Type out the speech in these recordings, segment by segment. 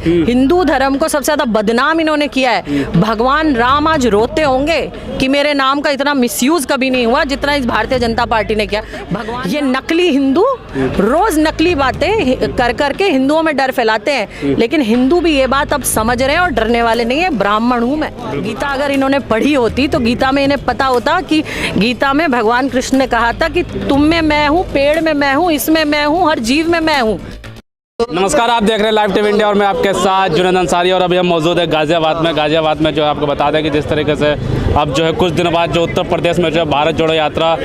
हिंदू धर्म को सबसे ज्यादा बदनाम इन्होंने किया है। भगवान राम आज रोते होंगे कि मेरे नाम का इतना मिसयूज कभी नहीं हुआ जितना इस भारतीय जनता पार्टी ने किया। भगवान, ये नकली हिंदू रोज नकली बातें कर करके हिंदुओं में डर फैलाते हैं, लेकिन हिंदू भी ये बात अब समझ रहे हैं और डरने वाले नहीं है। ब्राह्मण हूं मैं। गीता अगर इन्होंने पढ़ी होती तो गीता में इन्हें पता होता कि गीता में भगवान कृष्ण ने कहा था कि तुम में मैं हूँ, पेड़ में मैं हूँ, इसमें मैं हूँ, हर जीव में मैं हूँ। नमस्कार, आप देख रहे हैं लाइव टीवी इंडिया और मैं आपके साथ जुनैद अंसारी। और अभी हम मौजूद है गाजियाबाद में जो है आपको बता दें कि जिस तरीके से अब जो है कुछ दिनों बाद जो उत्तर प्रदेश में जो है भारत जोड़ो यात्रा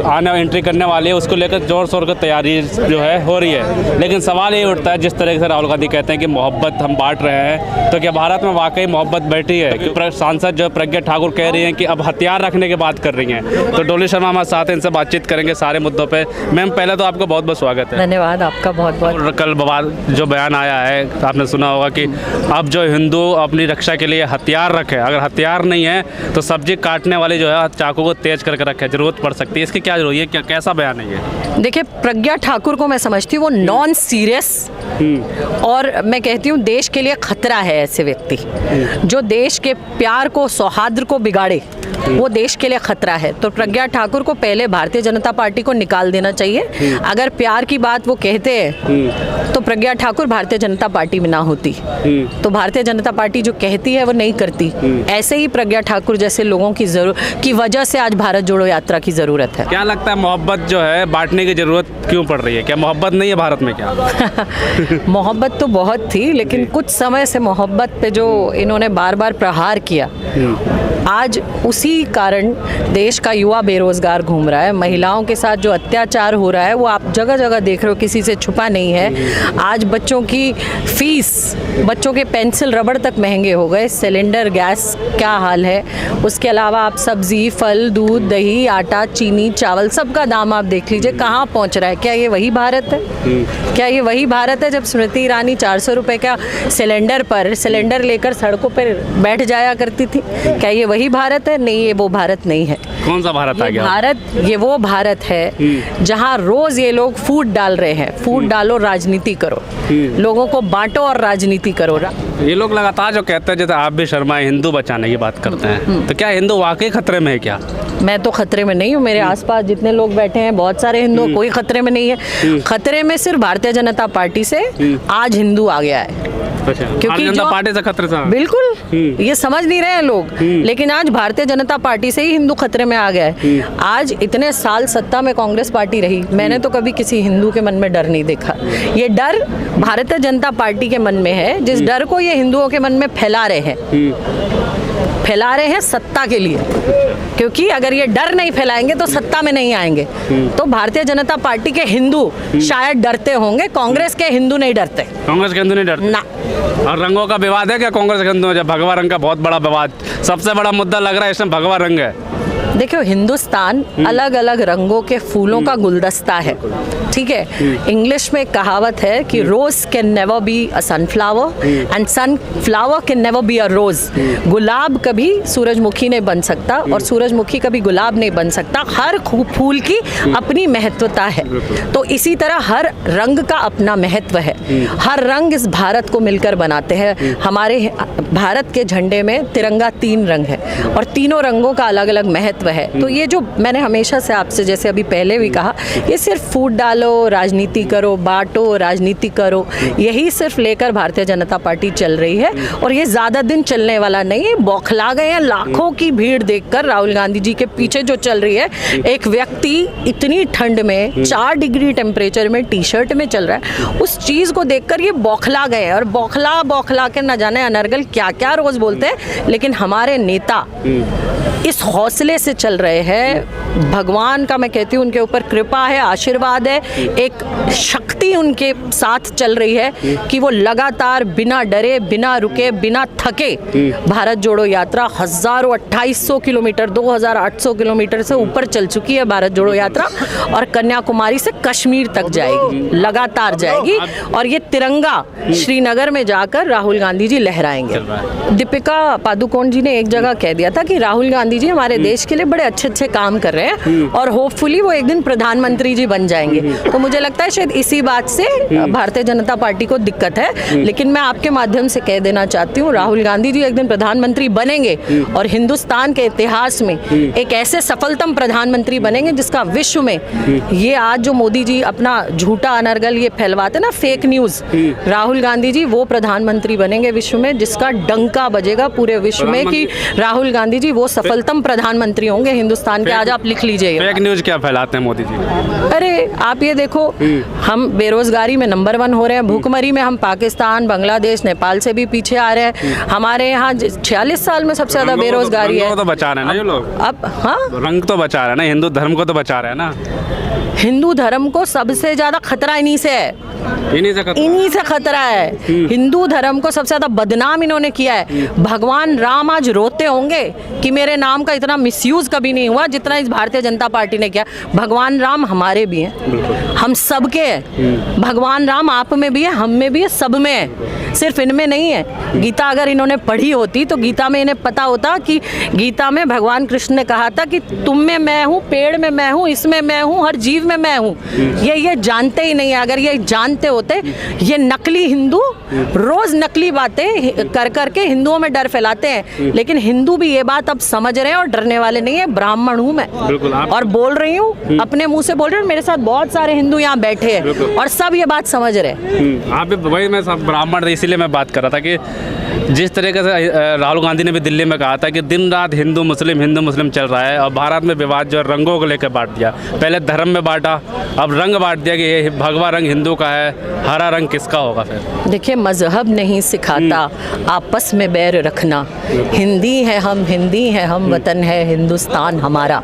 आने एंट्री करने वाली है, उसको लेकर जोर शोर की तैयारी जो है हो रही है। लेकिन सवाल ये उठता है, जिस तरीके से राहुल गांधी कहते हैं कि मोहब्बत हम बांट रहे हैं, तो क्या भारत में वाकई मोहब्बत बैठी है? सांसद जो प्रज्ञा ठाकुर कह रही हैं कि अब हथियार रखने की बात कर रही हैं, तो डोली शर्मा हमारे साथ, इनसे बातचीत करेंगे सारे मुद्दों पर। मैम, पहले तो आपका बहुत बहुत स्वागत है। धन्यवाद आपका बहुत बहुत। कल जो बयान आया है आपने सुना होगा कि अब जो हिंदू अपनी रक्षा के लिए हथियार रखे, अगर हथियार नहीं है तो सब्जी काटने वाले जो है चाकू को तेज करके रखे, जरूरत पड़ सकती है। इसकी क्या जरूरत है, क्या कैसा बयान है ये? देखिए, प्रज्ञा ठाकुर को मैं समझती हूँ वो नॉन सीरियस और मैं कहती हूँ देश के लिए खतरा है। ऐसे व्यक्ति जो देश के प्यार को, सौहार्द को बिगाड़े, वो देश के लिए खतरा है। तो प्रज्ञा ठाकुर को पहले भारतीय जनता पार्टी को निकाल देना चाहिए। अगर प्यार की बात वो कहते हैं तो प्रज्ञा ठाकुर भारतीय जनता पार्टी में ना होती। तो भारतीय जनता पार्टी जो कहती है वो नहीं करती। ऐसे ही प्रज्ञा ठाकुर जैसे लोगों की वजह से आज भारत जोड़ो यात्रा की जरूरत है। क्या लगता है, मोहब्बत जो है बांटने की जरूरत क्यों पड़ रही है? क्या मोहब्बत नहीं है भारत में क्या? मोहब्बत तो बहुत थी, लेकिन कुछ समय से मोहब्बत पे जो इन्होंने बार बार प्रहार किया, आज उसी कारण देश का युवा बेरोजगार घूम रहा है। महिलाओं के साथ जो अत्याचार हो रहा है वो आप जगह जगह देख रहे हो, किसी से छुपा नहीं है। आज बच्चों की फीस, बच्चों के पेंसिल रबड़ तक महंगे हो गए। सिलेंडर गैस क्या हाल है। उसके अलावा आप सब्जी, फल, दूध, दही, आटा, चीनी, चावल, सबका दाम आप देख लीजिए कहाँ पहुँच रहा है। क्या ये वही भारत है? क्या ये वही भारत है जब स्मृति ईरानी 400 रुपये का सिलेंडर लेकर सड़कों पर बैठ जाया करती थी? क्या ये वही भारत है? नहीं, ये वो भारत नहीं है। कौन सा भारत आ गया? ये वो भारत है जहाँ रोज ये लोग फूट डाल रहे हैं। फूट डालो, राजनीति करो, लोगों को बांटो और राजनीति करो। ये लोग लगातार जो कहते हैं, जैसे आप भी शर्मा हिंदू बचाने की बात करते हैं, तो क्या हिंदू वाकई खतरे में है क्या? मैं तो खतरे में नहीं हूँ। मेरे आसपास जितने लोग बैठे हैं, बहुत सारे हिंदू, कोई खतरे में नहीं है। खतरे में सिर्फ भारतीय जनता पार्टी से आज हिंदू आ गया है। क्योंकि जनता पार्टी से खतरे से बिल्कुल ये समझ नहीं रहे हैं लोग, लेकिन आज भारतीय जनता पार्टी से ही हिंदू खतरे में आ गया है। आज इतने साल सत्ता में कांग्रेस पार्टी रही, मैंने तो कभी किसी हिंदू के मन में डर नहीं देखा। ये डर भारतीय जनता पार्टी के मन में है, जिस डर को ये हिंदुओं के मन में फैला रहे हैं सत्ता के लिए। क्योंकि अगर ये डर नहीं फैलाएंगे तो सत्ता में नहीं आएंगे। तो भारतीय जनता पार्टी के हिंदू शायद डरते होंगे, कांग्रेस के हिंदू नहीं डरते। कांग्रेस के हिंदू नहीं डरते ना। और रंगों का विवाद है क्या कांग्रेस के हिंदू? भगवा रंग का बहुत बड़ा विवाद, सबसे बड़ा मुद्दा लग रहा है इसमें भगवा रंग है। देखो, हिंदुस्तान अलग अलग रंगों के फूलों का गुलदस्ता है, ठीक है। इंग्लिश में कहावत है कि rose can never be a sunflower and sunflower can never be a rose. गुलाब कभी सूरजमुखी नहीं बन सकता और सूरजमुखी कभी गुलाब नहीं बन सकता। हर फूल की अपनी महत्वता है, तो इसी तरह हर रंग का अपना महत्व है। हर रंग इस भारत को मिलकर बनाते हैं। हमारे भारत के झंडे में तिरंगा 3 रंग है और तीनों रंगों का अलग अलग महत्व है। तो ये जो मैंने हमेशा से आपसे, जैसे अभी पहले भी कहा, ये सिर्फ फूट डालो, राजनीति करो, बांटो, राजनीति करो, यही सिर्फ लेकर भारतीय जनता पार्टी चल रही है। और ये ज्यादा दिन चलने वाला नहीं है। बौखला गए हैं लाखों की भीड़ देखकर राहुल गांधी जी के पीछे जो चल रही है। एक व्यक्ति इतनी ठंड में 4 डिग्री टेम्परेचर में टी-शर्ट में चल रहा है, उस चीज को देखकर ये बौखला गए हैं। और बौखला के न जाने अनर्गल क्या क्या रोज बोलते हैं, लेकिन हमारे नेता इस हौसले से चल रहे हैं। भगवान का मैं कहती हूँ उनके ऊपर कृपा है, आशीर्वाद है, एक शक्ति उनके साथ चल रही है कि वो लगातार बिना डरे, बिना रुके, बिना थके भारत जोड़ो यात्रा हजारों 2800 किलोमीटर 2800 किलोमीटर से ऊपर चल चुकी है भारत जोड़ो यात्रा, और कन्याकुमारी से कश्मीर तक जाएगी, लगातार जाएगी। और ये तिरंगा श्रीनगर में जाकर राहुल गांधी जी लहराएंगे। दीपिका पादुकोण जी ने एक जगह कह दिया था कि राहुल गांधी जी हमारे देश के लिए बड़े अच्छे अच्छे काम कर रहे रहे हैं और होपफुली वो एक दिन प्रधानमंत्री जी बन जाएंगे। तो मुझे लगता है शायद इसी बात से भारतीय जनता पार्टी को दिक्कत है। लेकिन मैं आपके माध्यम से कह देना चाहती हूँ, राहुल गांधी जी एक दिन प्रधानमंत्री बनेंगे और हिंदुस्तान के इतिहास में एक ऐसे सफलतम प्रधानमंत्री बनेंगे जिसका विश्व में ये आज जो मोदी जी अपना झूठा अनर्गल ये फैलवाते ना फेक न्यूज, राहुल गांधी जी वो प्रधानमंत्री बनेंगे विश्व में जिसका डंका बजेगा पूरे विश्व में कि राहुल गांधी जी वो सफलतम प्रधानमंत्री होंगे हिंदुस्तान के। आज आप लिख लीजिए। फेक न्यूज क्या फैलाते हैं मोदी जी? अरे आप ये देखो, हम बेरोजगारी में नंबर 1 हो रहे हैं, भूखमरी में हम पाकिस्तान, बांग्लादेश, नेपाल से भी पीछे आ रहे हैं। हमारे यहाँ 46 साल में सबसे ज्यादा बेरोजगारी है। तो बचा रहे हैं ना ये लोग। अब हाँ, रंग तो बचा रहे हैं ना, हिंदू धर्म को तो बचा रहे हैं ना। हिंदू धर्म को सबसे ज्यादा खतरा इन्हीं से है, इन्हीं से खतरा है। हिंदू धर्म को सबसे ज्यादा बदनाम इन्होंने किया है। भगवान राम आज रोते होंगे कि मेरे नाम का इतना मिसयूज कभी नहीं हुआ जितना इस भारतीय जनता पार्टी ने किया। भगवान राम हमारे भी हैं, हम सबके हैं। भगवान राम आप में भी है, हम में भी है, सब में है, सिर्फ इनमें नहीं है। गीता अगर इन्होंने पढ़ी होती तो गीता में इन्हें पता होता कि गीता में भगवान कृष्ण ने कहा था कि तुम में मैं हूँ, पेड़ में मैं हूँ, इसमें मैं हूँ, हर जीव में मैं हूँ। ये जानते ही नहीं है। अगर ये जानते होते, ये नकली हिंदू रोज नकली बातें कर करके हिंदुओं में डर फैलाते हैं। लेकिन हिंदू भी ये बात अब समझ रहे हैं और डरने वाले नहीं है। ब्राह्मण हूँ मैं और बोल रही हूँ, अपने मुंह से बोल रही हूँ। मेरे साथ बहुत सारे हिंदू यहाँ बैठे हैं और सब ये बात समझ रहे हैं। आप वही, मैं सब ब्राह्मण, इसीलिए मैं बात कर रहा था कि जिस तरीके से राहुल गांधी ने भी दिल्ली में कहा था कि दिन रात हिंदू मुस्लिम चल रहा है और भारत में विवाद जो रंगों को लेकर बांट दिया। पहले धर्म में बांटा, अब रंग बांट दिया कि ये भगवा रंग हिंदू का है, हरा रंग किसका होगा फिर? देखिए, मजहब नहीं सिखाता आपस में बैर रखना। हिंदी है हम, वतन है हिंदुस्तान हमारा।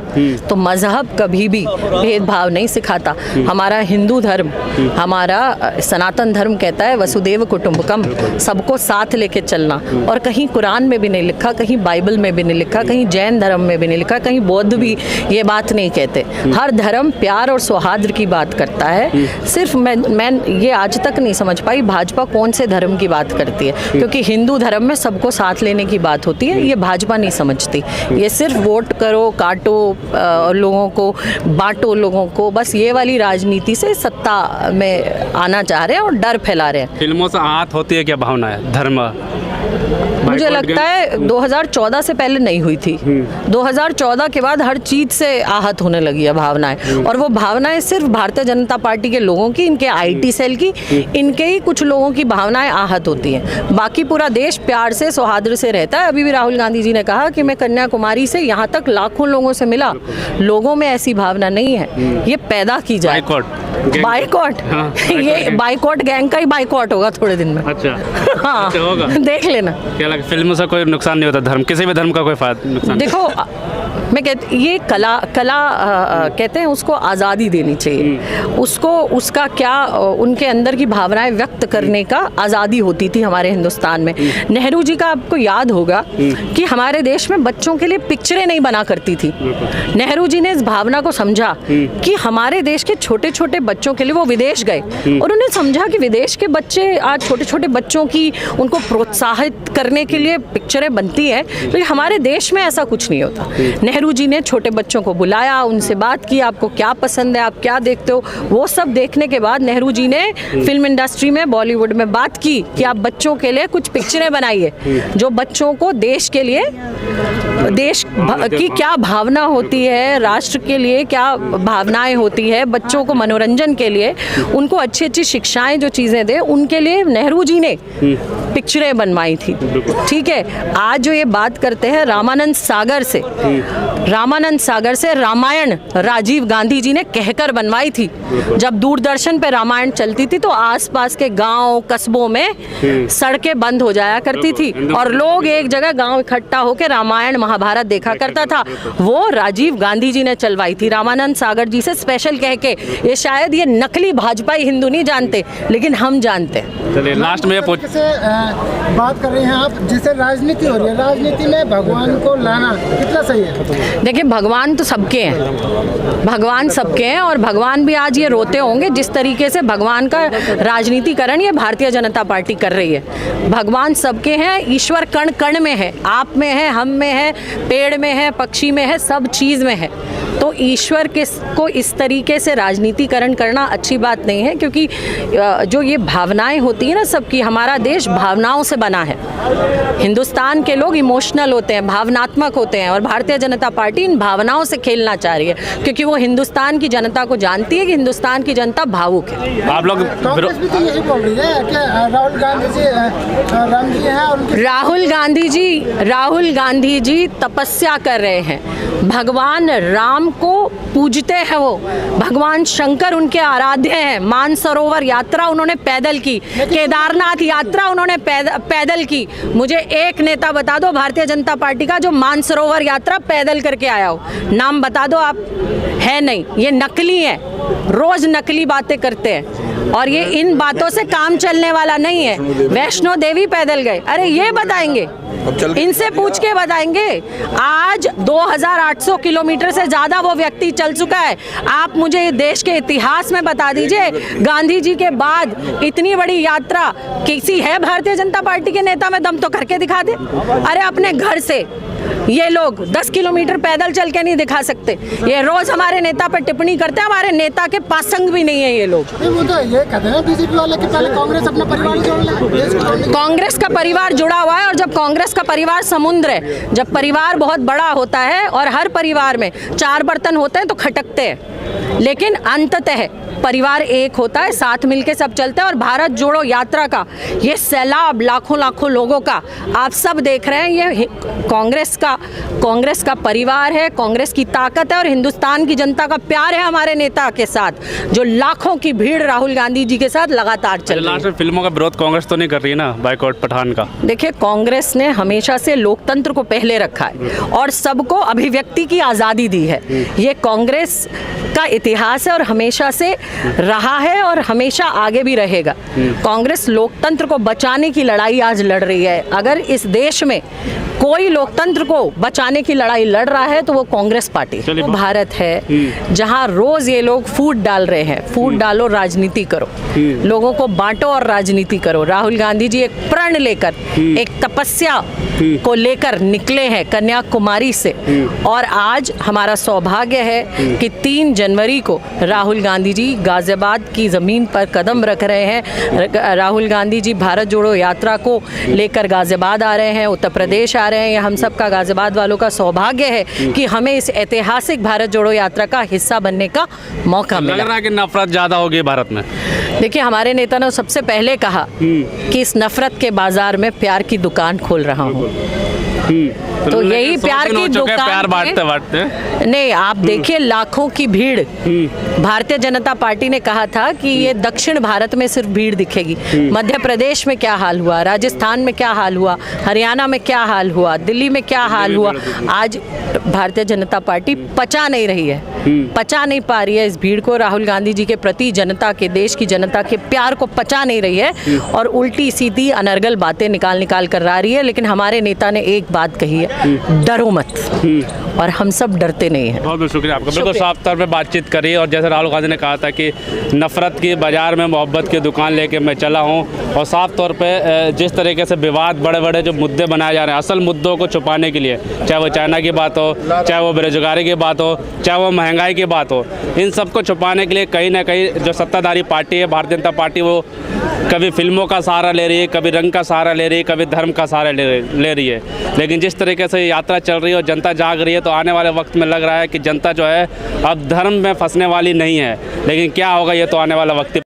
तो मजहब कभी भी भेदभाव नहीं सिखाता। हमारा हिंदू धर्म, हमारा सनातन धर्म कहता है वसुदेव कुटुंबकम, सबको साथ लेके चलना। और कहीं कुरान में भी नहीं लिखा, कहीं बाइबल में भी नहीं लिखा, कहीं जैन धर्म में भी नहीं लिखा, कहीं बौद्ध भी ये बात नहीं कहते। हर धर्म प्यार और सौहार्द की बात करता है। सिर्फ मैं ये आज तक नहीं समझ पाई भाजपा कौन से धर्म की बात करती है, क्योंकि हिंदू धर्म में सबको साथ लेने की बात होती है। ये भाजपा नहीं समझती। ये सिर्फ वोट करो, काटो, लोगों को बांटो, लोगों को बस ये वाली राजनीति से सत्ता में आना चाह रहे हैं और डर फैला रहे हैं। फिल्मों से आहत होती है क्या भावना है धर्म? मुझे लगता है 2014 से पहले नहीं हुई थी। 2014 के बाद हर चीज से आहत होने लगी है भावनाएं, और वो भावनाएं सिर्फ भारतीय जनता पार्टी के लोगों की, इनके आईटी सेल की, इनके ही कुछ लोगों की भावनाएं आहत होती हैं। बाकी पूरा देश प्यार से सौहार्द से रहता है। अभी भी राहुल गांधी जी ने कहा कि मैं कन्याकुमारी से यहाँ तक लाखों लोगों से मिला, लोगों में ऐसी भावना नहीं है। ये पैदा की जाए। बाइकॉट, ये बाइकॉट गैंग का ही बाइकॉट होगा थोड़े दिन में। अच्छा, हाँ, अच्छा होगा। देख लेना। क्या लगता है फिल्म से कोई नुकसान नहीं होता? धर्म, किसी भी धर्म का कोई फायदा नुकसान? देखो, मैं कहती ये कला कहते हैं उसको आज़ादी देनी चाहिए। उसको उसका क्या उनके अंदर की भावनाएं व्यक्त करने का आज़ादी होती थी हमारे हिंदुस्तान में। नेहरू जी का आपको याद होगा कि हमारे देश में बच्चों के लिए पिक्चरें नहीं बना करती थी। नेहरू जी ने इस भावना को समझा कि हमारे देश के छोटे छोटे बच्चों के लिए, वो विदेश गए और उन्हें समझा कि विदेश के बच्चे आज छोटे छोटे बच्चों की, उनको प्रोत्साहित करने के लिए पिक्चरें बनती है, लेकिन हमारे देश में ऐसा कुछ नहीं होता। नेहरू जी ने छोटे बच्चों को बुलाया, उनसे बात की, आपको क्या पसंद है, आप क्या देखते हो। वो सब देखने के बाद नेहरू जी ने फिल्म इंडस्ट्री में, बॉलीवुड में बात की कि आप बच्चों के लिए कुछ पिक्चरें बनाइए जो बच्चों को देश के लिए, देश की क्या भावना होती है, राष्ट्र के लिए क्या भावनाएं होती है, बच्चों को मनोरंजन के लिए, उनको अच्छी अच्छी शिक्षाएं जो चीज़ें दे, उनके लिए नेहरू जी ने पिक्चरें बनवाई थी। ठीक है, आज जो ये बात करते हैं रामानंद सागर से रामायण राजीव गांधी जी ने कहकर बनवाई थी। जब दूरदर्शन पे रामायण चलती थी तो आसपास के गांव कस्बों में सड़कें बंद हो जाया करती थी और लोग एक जगह गांव इकट्ठा होकर रामायण महाभारत देखा करता था। वो राजीव गांधी जी ने चलवाई थी, रामानंद सागर जी से स्पेशल कह के। ये शायद ये नकली भाजपाई हिंदू नहीं जानते, लेकिन हम जानते हैं। चलिए लास्ट में बात कर रहे हैं आप, जिससे राजनीति हो रही है, राजनीति में भगवान को लाना कितना सही है? देखिए, भगवान तो सबके हैं, भगवान सबके हैं, और भगवान भी आज ये रोते होंगे जिस तरीके से भगवान का राजनीतिकरण ये भारतीय जनता पार्टी कर रही है। भगवान सबके हैं, ईश्वर कण कण में है, आप में है, हम में है, पेड़ में है, पक्षी में है, सब चीज़ में है। तो ईश्वर को इस तरीके से राजनीतिकरण करना अच्छी बात नहीं है, क्योंकि जो ये भावनाएं होती हैं ना सबकी, हमारा देश भावनाओं से बना है। हिंदुस्तान के लोग इमोशनल होते हैं, भावनात्मक होते हैं, और भारतीय जनता पार्टी इन भावनाओं से खेलना चाह रही है, क्योंकि वो हिंदुस्तान की जनता को जानती है कि हिंदुस्तान की जनता भावुक है। आप लोग कांग्रेस भी तो यही बोल रही है कि राहुल गांधी जी राम जी हैं और उनके राहुल गांधी जी तपस्या कर रहे हैं, भगवान राम को पूजते हैं, वो भगवान शंकर उनके आराध्य हैं। मानसरोवर यात्रा उन्होंने पैदल की, केदारनाथ यात्रा उन्होंने पैदल की। मुझे एक नेता बता दो भारतीय जनता पार्टी का जो मानसरोवर यात्रा पैदल करके आया हो, नाम बता दो आप। है नहीं, ये नकली है, रोज नकली बातें करते हैं, और ये इन बातों से काम चलने वाला नहीं है। वैष्णो देवी पैदल गए, अरे ये बताएंगे, इनसे पूछ के बताएंगे। आज 2800 किलोमीटर से ज्यादा वो व्यक्ति चल चुका है। आप मुझे देश के इतिहास में बता दीजिए, गांधी जी के बाद इतनी बड़ी यात्रा किसी है भारतीय जनता पार्टी के नेता में दम तो करके दिखा दे। अरे अपने घर से ये लोग 10 किलोमीटर पैदल चल के नहीं दिखा सकते। ये रोज हमारे नेता पर टिप्पणी करते हैं, हमारे नेता के पासंग भी नहीं है ये लोग। वो तो ये कहते हैं बीजेपी वाले कि पहले कांग्रेस अपना परिवार जोड़ ले। कांग्रेस का परिवार जुड़ा हुआ है, और जब कांग्रेस का परिवार समुद्र है, जब परिवार बहुत बड़ा होता है और हर परिवार में 4 बर्तन होते हैं तो खटकते हैं, लेकिन अंततः परिवार एक होता है, साथ मिलके सब चलते हैं। और भारत जोड़ो यात्रा का ये सैलाब लाखों लोगों का आप सब देख रहे हैं, ये कांग्रेस का परिवार है, कांग्रेस की ताकत है, और हिंदुस्तान की जनता का प्यार है हमारे नेता के साथ, जो लाखों की भीड़ राहुल गांधी जी के साथ लगातार चल रही है। लास्ट में फिल्मों का विरोध कांग्रेस तो नहीं कर रही है ना, बाइकआउट पठान का? देखिए, कांग्रेस ने हमेशा से लोकतंत्र को पहले रखा है और सबको अभिव्यक्ति की आज़ादी दी है। ये कांग्रेस का इतिहास है और हमेशा से रहा है और हमेशा आगे भी रहेगा। कांग्रेस लोकतंत्र को बचाने की लड़ाई आज लड़ रही है। अगर इस देश में कोई लोकतंत्र को बचाने की लड़ाई लड़ रहा है तो वो कांग्रेस पार्टी। वो भारत है जहां रोज ये लोग फूट डाल रहे हैं। फूट डालो, राजनीति करो, लोगों को बांटो और राजनीति करो। राहुल गांधी जी एक प्रण लेकर, एक तपस्या को लेकर निकले हैं कन्याकुमारी से, और आज हमारा सौभाग्य है कि 3 जनवरी को राहुल गांधी जी गाजियाबाद की ज़मीन पर कदम रख रहे हैं। राहुल गांधी जी भारत जोड़ो यात्रा को लेकर गाजियाबाद आ रहे हैं, उत्तर प्रदेश आ रहे हैं। ये हम सब का, गाजियाबाद वालों का सौभाग्य है कि हमें इस ऐतिहासिक भारत जोड़ो यात्रा का हिस्सा बनने का मौका मिला। लग रहा है कि नफरत ज़्यादा होगी भारत में। देखिए, हमारे नेता ने सबसे पहले कहा कि इस नफरत के बाजार में प्यार की दुकान खोल रहा हूँ। तो यही प्यार की दुकान, प्यार बांटते नहीं, आप देखिए लाखों की भीड़। भारतीय जनता पार्टी ने कहा था कि ये दक्षिण भारत में सिर्फ भीड़ दिखेगी। मध्य प्रदेश में क्या हाल हुआ, राजस्थान में क्या हाल हुआ, हरियाणा में क्या हाल हुआ, दिल्ली में क्या हाल हुआ। आज भारतीय जनता पार्टी पचा नहीं रही है, पचा नहीं पा रही है इस भीड़ को। राहुल गांधी जी के प्रति जनता के, देश की जनता के प्यार को पचा नहीं रही है और उल्टी सीधी अनर्गल बातें निकाल कर रहा रही है। लेकिन हमारे नेता ने एक बात कही है, डरो मत, और हम सब डरते नहीं हैं। बहुत बहुत शुक्रिया आपका। बिल्कुल साफ तौर पे बातचीत करी, और जैसे राहुल गांधी ने कहा था कि नफरत की बाजार में मोहब्बत की दुकान लेके मैं चला हूँ, और साफ तौर पे जिस तरीके से विवाद, बड़े बड़े जो मुद्दे बनाए जा रहे हैं असल मुद्दों को छुपाने के लिए, चाहे वो चाइना की बात हो, चाहे वो बेरोजगारी की बात हो, चाहे वो महंगाई की बात हो, इन सबको छुपाने के लिए कहीं ना कहीं जो सत्ताधारी पार्टी है भारतीय जनता पार्टी, वो कभी फिल्मों का सहारा ले रही है, कभी रंग का सहारा ले रही है, कभी धर्म का सहारा ले रही है। लेकिन जिस तरीके से यात्रा चल रही है और जनता जाग रही है, तो आने वाले वक्त में लग रहा है कि जनता जो है अब धर्म में फंसने वाली नहीं है। लेकिन क्या होगा ये तो आने वाला वक्त